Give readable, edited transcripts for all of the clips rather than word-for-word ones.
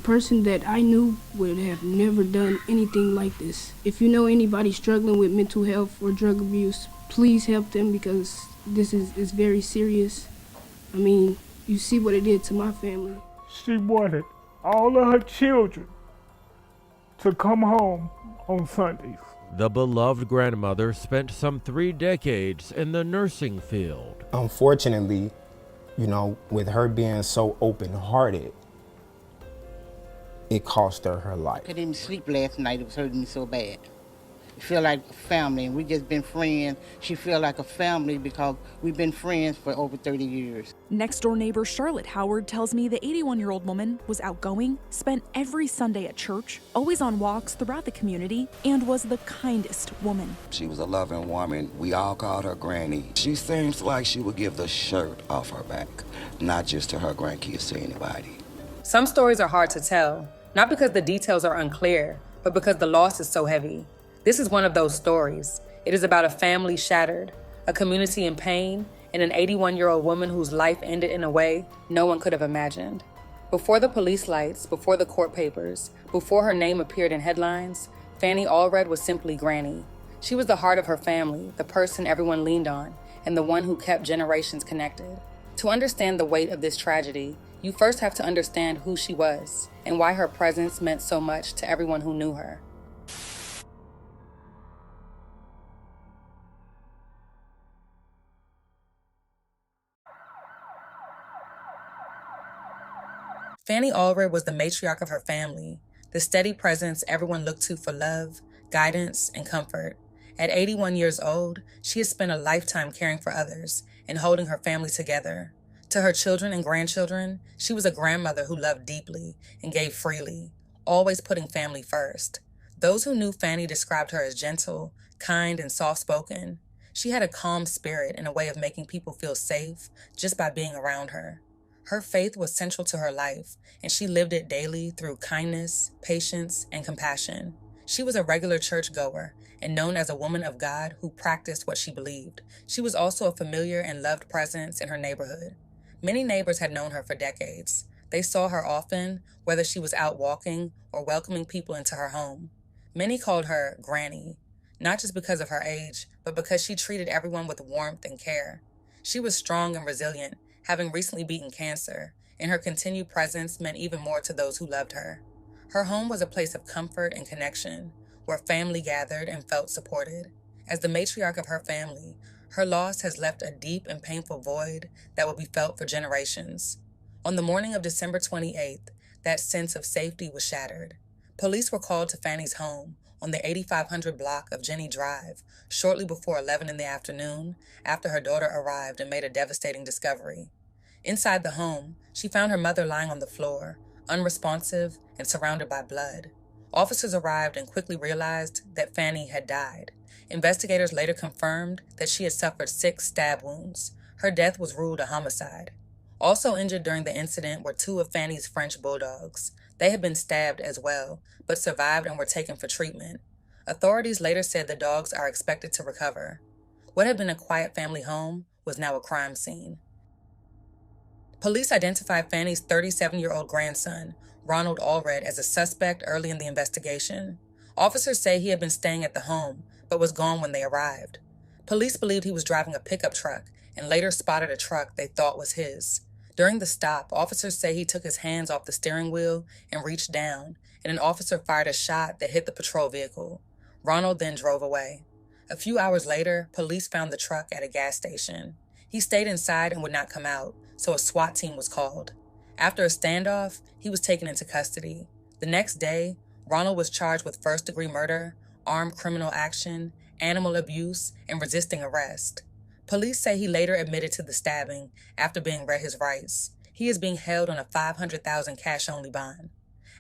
person that I knew would have never done anything like this. If you know anybody struggling with mental health or drug abuse, please help them because this is very serious. I mean, you see what it did to my family. She wanted all of her children to come home on Sundays. The beloved grandmother spent some 3 decades in the nursing field. Unfortunately, with her being so open-hearted, it cost her her life. I couldn't even sleep last night. It was hurting me so bad. I feel like a family, and we just been friends. She feel like a family because we've been friends for over 30 years. Next-door neighbor Charlotte Howard tells me the 81-year-old woman was outgoing, spent every Sunday at church, always on walks throughout the community, and was the kindest woman. She was a loving woman. We all called her Granny. She seems like she would give the shirt off her back, not just to her grandkids, to anybody. Some stories are hard to tell, not because the details are unclear, but because the loss is so heavy. This is one of those stories. It is about a family shattered, a community in pain, and an 81-year-old woman whose life ended in a way no one could have imagined. Before the police lights, before the court papers, before her name appeared in headlines, Fanny Allred was simply Granny. She was the heart of her family, the person everyone leaned on, and the one who kept generations connected. To understand the weight of this tragedy, you first have to understand who she was and why her presence meant so much to everyone who knew her. Fanny Allred was the matriarch of her family, the steady presence everyone looked to for love, guidance, and comfort. At 81 years old, she has spent a lifetime caring for others and holding her family together. To her children and grandchildren, she was a grandmother who loved deeply and gave freely, always putting family first. Those who knew Fanny described her as gentle, kind, and soft-spoken. She had a calm spirit and a way of making people feel safe just by being around her. Her faith was central to her life, and she lived it daily through kindness, patience, and compassion. She was a regular churchgoer and known as a woman of God who practiced what she believed. She was also a familiar and loved presence in her neighborhood. Many neighbors had known her for decades. They saw her often, whether she was out walking or welcoming people into her home. Many called her Granny, not just because of her age, but because she treated everyone with warmth and care. She was strong and resilient, having recently beaten cancer, and her continued presence meant even more to those who loved her. Her home was a place of comfort and connection, where family gathered and felt supported. As the matriarch of her family, her loss has left a deep and painful void that will be felt for generations. On the morning of December 28th, that sense of safety was shattered. Police were called to Fanny's home on the 8500 block of Jenny Drive shortly before 11 in the afternoon after her daughter arrived and made a devastating discovery. Inside the home, she found her mother lying on the floor, unresponsive and surrounded by blood. Officers arrived and quickly realized that Fanny had died. Investigators later confirmed that she had suffered 6 stab wounds. Her death was ruled a homicide. Also injured during the incident were 2 of Fanny's French bulldogs. They had been stabbed as well, but survived and were taken for treatment. Authorities later said the dogs are expected to recover. What had been a quiet family home was now a crime scene. Police identified Fanny's 37-year-old grandson, Ronald Allred, as a suspect early in the investigation. Officers say he had been staying at the home, but was gone when they arrived. Police believed he was driving a pickup truck and later spotted a truck they thought was his. During the stop, officers say he took his hands off the steering wheel and reached down, and an officer fired a shot that hit the patrol vehicle. Ronald then drove away. A few hours later, police found the truck at a gas station. He stayed inside and would not come out, so a SWAT team was called. After a standoff, he was taken into custody. The next day, Ronald was charged with first-degree murder, armed criminal action, animal abuse, and resisting arrest. Police say he later admitted to the stabbing after being read his rights. He is being held on a $500,000 cash-only bond.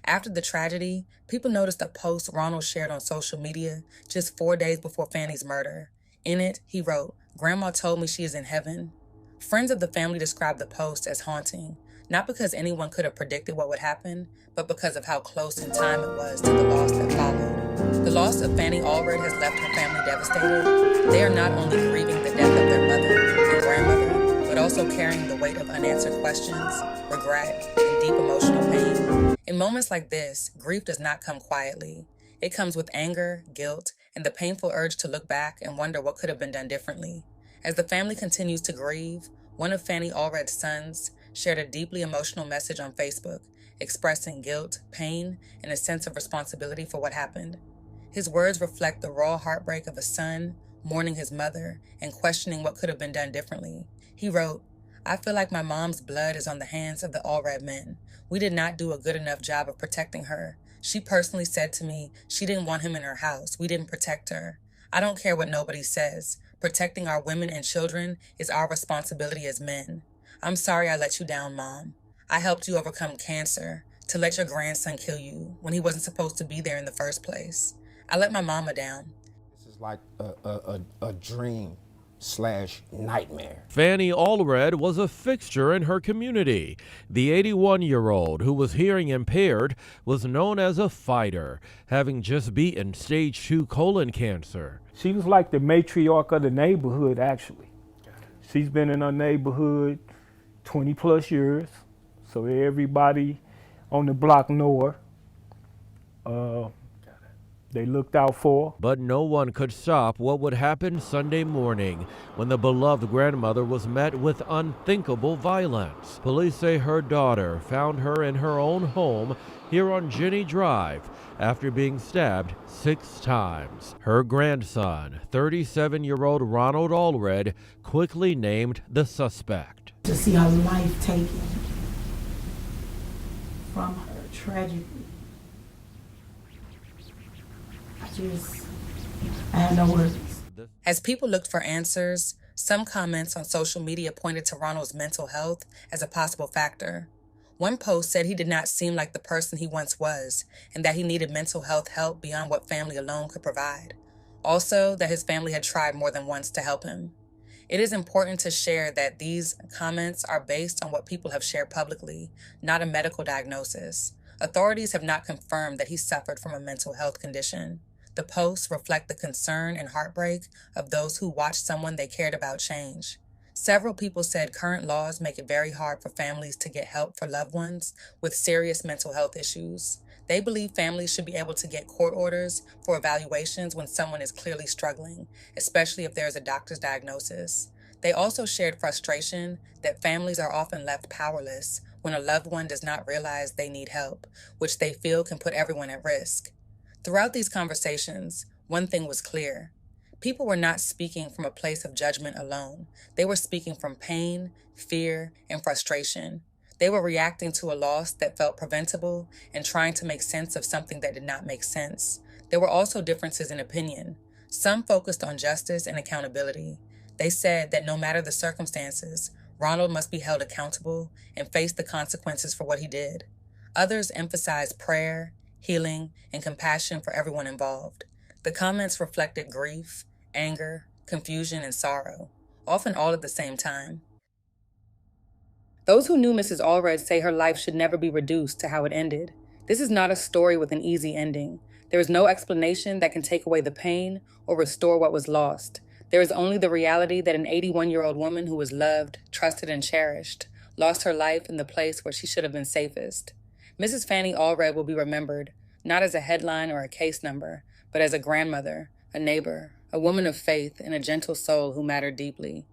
After the tragedy, people noticed a post Ronald shared on social media just 4 days before Fanny's murder. In it, he wrote, "Grandma told me she is in heaven." Friends of the family described the post as haunting, not because anyone could have predicted what would happen, but because of how close in time it was to the loss that followed. The loss of Fanny Allred has left her family devastated. They are not only grieving the death of their mother and grandmother, but also carrying the weight of unanswered questions, regret, and deep emotional pain. In moments like this, grief does not come quietly. It comes with anger, guilt, and the painful urge to look back and wonder what could have been done differently. As the family continues to grieve, one of Fanny Allred's sons shared a deeply emotional message on Facebook, expressing guilt, pain, and a sense of responsibility for what happened. His words reflect the raw heartbreak of a son mourning his mother and questioning what could have been done differently. He wrote, "I feel like my mom's blood is on the hands of the Allred men. We did not do a good enough job of protecting her. She personally said to me she didn't want him in her house. We didn't protect her. I don't care what nobody says. Protecting our women and children is our responsibility as men. I'm sorry I let you down, Mom. I helped you overcome cancer to let your grandson kill you when he wasn't supposed to be there in the first place. I let my mama down." This is like a dream / nightmare. Fanny Allred was a fixture in her community. The 81-year-old, who was hearing impaired, was known as a fighter, having just beaten stage 2 colon cancer. She was like the matriarch of the neighborhood, actually. She's been in her neighborhood 20 plus years, so everybody on the block know her. They looked out for her. But no one could stop what would happen Sunday morning when the beloved grandmother was met with unthinkable violence. Police say her daughter found her in her own home here on Jenny Drive after being stabbed 6 times. Her grandson, 37-year-old Ronald Allred, quickly named the suspect. To see her life taken from her tragically. I had no words. As people looked for answers, some comments on social media pointed to Ronald's mental health as a possible factor. One post said he did not seem like the person he once was, and that he needed mental health help beyond what family alone could provide. Also, that his family had tried more than once to help him. It is important to share that these comments are based on what people have shared publicly, not a medical diagnosis. Authorities have not confirmed that he suffered from a mental health condition. The posts reflect the concern and heartbreak of those who watched someone they cared about change. Several people said current laws make it very hard for families to get help for loved ones with serious mental health issues. They believe families should be able to get court orders for evaluations when someone is clearly struggling, especially if there is a doctor's diagnosis. They also shared frustration that families are often left powerless when a loved one does not realize they need help, which they feel can put everyone at risk. Throughout these conversations, one thing was clear. People were not speaking from a place of judgment alone. They were speaking from pain, fear, and frustration. They were reacting to a loss that felt preventable and trying to make sense of something that did not make sense. There were also differences in opinion. Some focused on justice and accountability. They said that no matter the circumstances, Ronald must be held accountable and face the consequences for what he did. Others emphasized prayer, healing, and compassion for everyone involved. The comments reflected grief, anger, confusion, and sorrow, often all at the same time. Those who knew Mrs. Allred say her life should never be reduced to how it ended. This is not a story with an easy ending. There is no explanation that can take away the pain or restore what was lost. There is only the reality that an 81-year-old woman who was loved, trusted, and cherished lost her life in the place where she should have been safest. Mrs. Fanny Allred will be remembered, not as a headline or a case number, but as a grandmother, a neighbor, a woman of faith, and a gentle soul who mattered deeply.